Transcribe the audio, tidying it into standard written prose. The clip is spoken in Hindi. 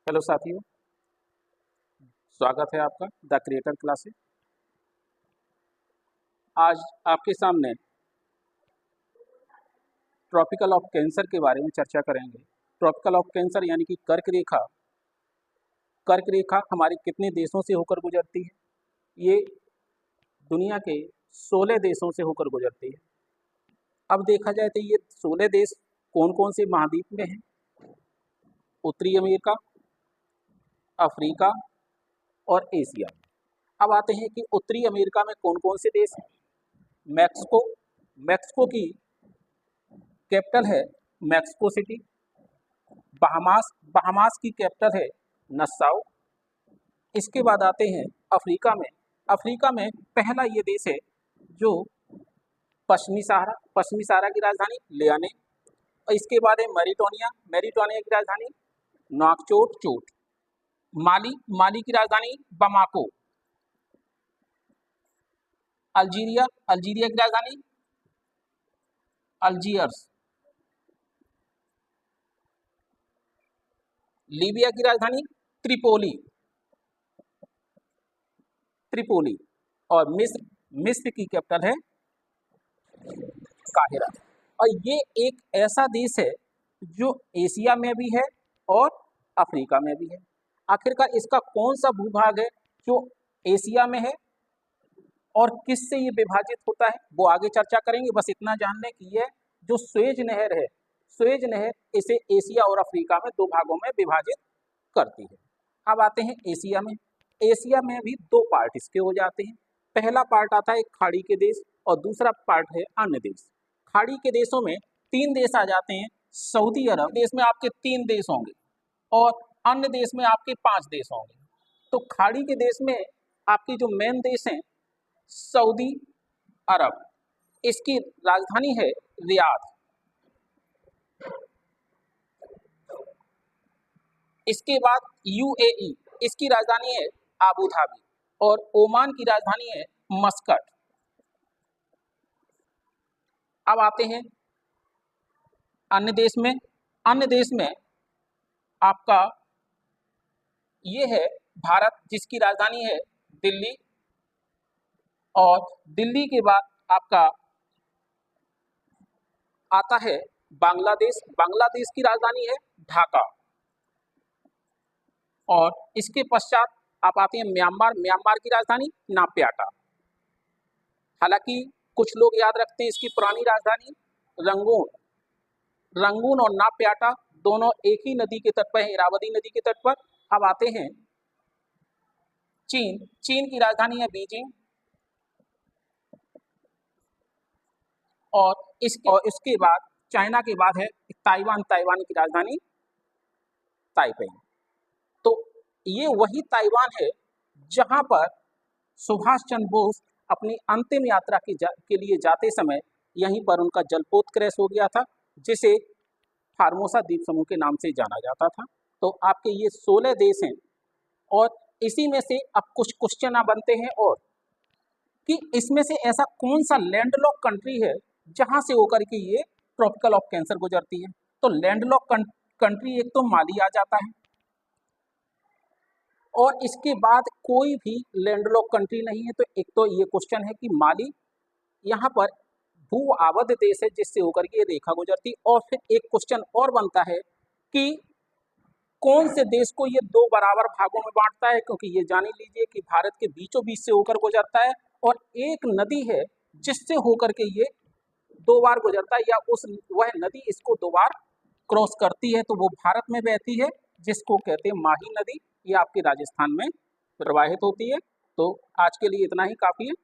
हेलो साथियों, स्वागत है आपका द क्रिएटर क्लासेस। आज आपके सामने ट्रॉपिकल ऑफ कैंसर के बारे में चर्चा करेंगे। ट्रॉपिकल ऑफ कैंसर यानी कि कर्क रेखा। कर्क रेखा हमारे कितने देशों से होकर गुजरती है? ये दुनिया के 16 देशों से होकर गुजरती है। अब देखा जाए तो ये 16 देश कौन कौन से महाद्वीप में हैं? उत्तरी अमेरिका, अफ्रीका और एशिया। अब आते हैं कि उत्तरी अमेरिका में कौन कौन से देश हैं। मैक्सिको, मैक्सिको की कैपिटल है मैक्सिको सिटी। बहामास, बहामास की कैपिटल है नसाउ। इसके बाद आते हैं अफ्रीका में। अफ्रीका में पहला ये देश है जो पश्चिमी सहारा की राजधानी लियाने। और इसके बाद है मैरिटोनिया, मैरिटोनिया की राजधानी नोक्चोट। माली, माली की राजधानी बमाको। अल्जीरिया, अल्जीरिया की राजधानी अल्जियर्स। लीबिया की राजधानी त्रिपोली, त्रिपोली। और मिस्र, मिस्र की कैपिटल है काहिरा। और ये एक ऐसा देश है जो एशिया में भी है और अफ्रीका में भी है। आखिरकार इसका कौन सा भूभाग है जो एशिया में है और किससे ये विभाजित होता है, वो आगे चर्चा करेंगे। बस इतना जानने की है, जो सुएज नहर है, सुएज नहर इसे एशिया और अफ्रीका में दो भागों में विभाजित करती है। अब आते हैं एशिया में। एशिया में भी दो पार्ट इसके हो जाते हैं। पहला पार्ट आता है खाड़ी के देश और दूसरा पार्ट है अन्य देश। खाड़ी के देशों में 3 देश आ जाते हैं। सऊदी अरब देश में आपके 3 देश होंगे और अन्य देश में आपके 5 देश होंगे। तो खाड़ी के देश में आपके जो मेन देश हैं सऊदी अरब, इसकी राजधानी है रियाद। इसके बाद यूएई, इसकी राजधानी है आबू धाबी। और ओमान की राजधानी है मस्कट। अब आते हैं अन्य देश में। अन्य देश में आपका ये है भारत, जिसकी राजधानी है दिल्ली। और दिल्ली के बाद आपका आता है बांग्लादेश। बांग्लादेश की राजधानी है ढाका। और इसके पश्चात आप आते हैं म्यांमार। म्यांमार की राजधानी नाप्याटा। हालांकि कुछ लोग याद रखते हैं इसकी पुरानी राजधानी रंगून। रंगून और नाप्याटा दोनों एक ही नदी के तट पर है, इरावदी नदी के तट पर। अब आते हैं चीन। चीन की राजधानी है बीजिंग। और इसके बाद चाइना के बाद है ताइवान। ताइवान की राजधानी ताइपेई। तो ये वही ताइवान है जहां पर सुभाष चंद्र बोस अपनी अंतिम यात्रा के लिए जाते समय यहीं पर उनका जलपोत क्रैश हो गया था, जिसे फार्मोसा द्वीप समूह के नाम से जाना जाता था। तो आपके ये 16 देश हैं और इसी में से अब कुछ क्वेश्चन बनते हैं और कि इसमें से ऐसा कौन सा लैंडलॉक कंट्री है जहां से होकर के ये ट्रॉपिकल ऑफ कैंसर गुजरती है। तो लैंडलॉक कंट्री एक तो माली आ जाता है और इसके बाद कोई भी लैंडलॉक कंट्री नहीं है। तो एक तो ये क्वेश्चन है कि माली यहाँ पर भू आबद्ध देश है जिससे होकर के ये रेखा गुजरती। और फिर एक क्वेश्चन और बनता है कि कौन से देश को ये 2 बराबर भागों में बांटता है, क्योंकि ये जान ही लीजिए कि भारत के बीचों बीच से होकर गुजरता है और एक नदी है जिससे होकर के ये 2 बार गुजरता है, या वह नदी इसको 2 बार क्रॉस करती है। तो वो भारत में बहती है जिसको कहते हैं माही नदी। ये आपके राजस्थान में प्रवाहित होती है। तो आज के लिए इतना ही काफ़ी है।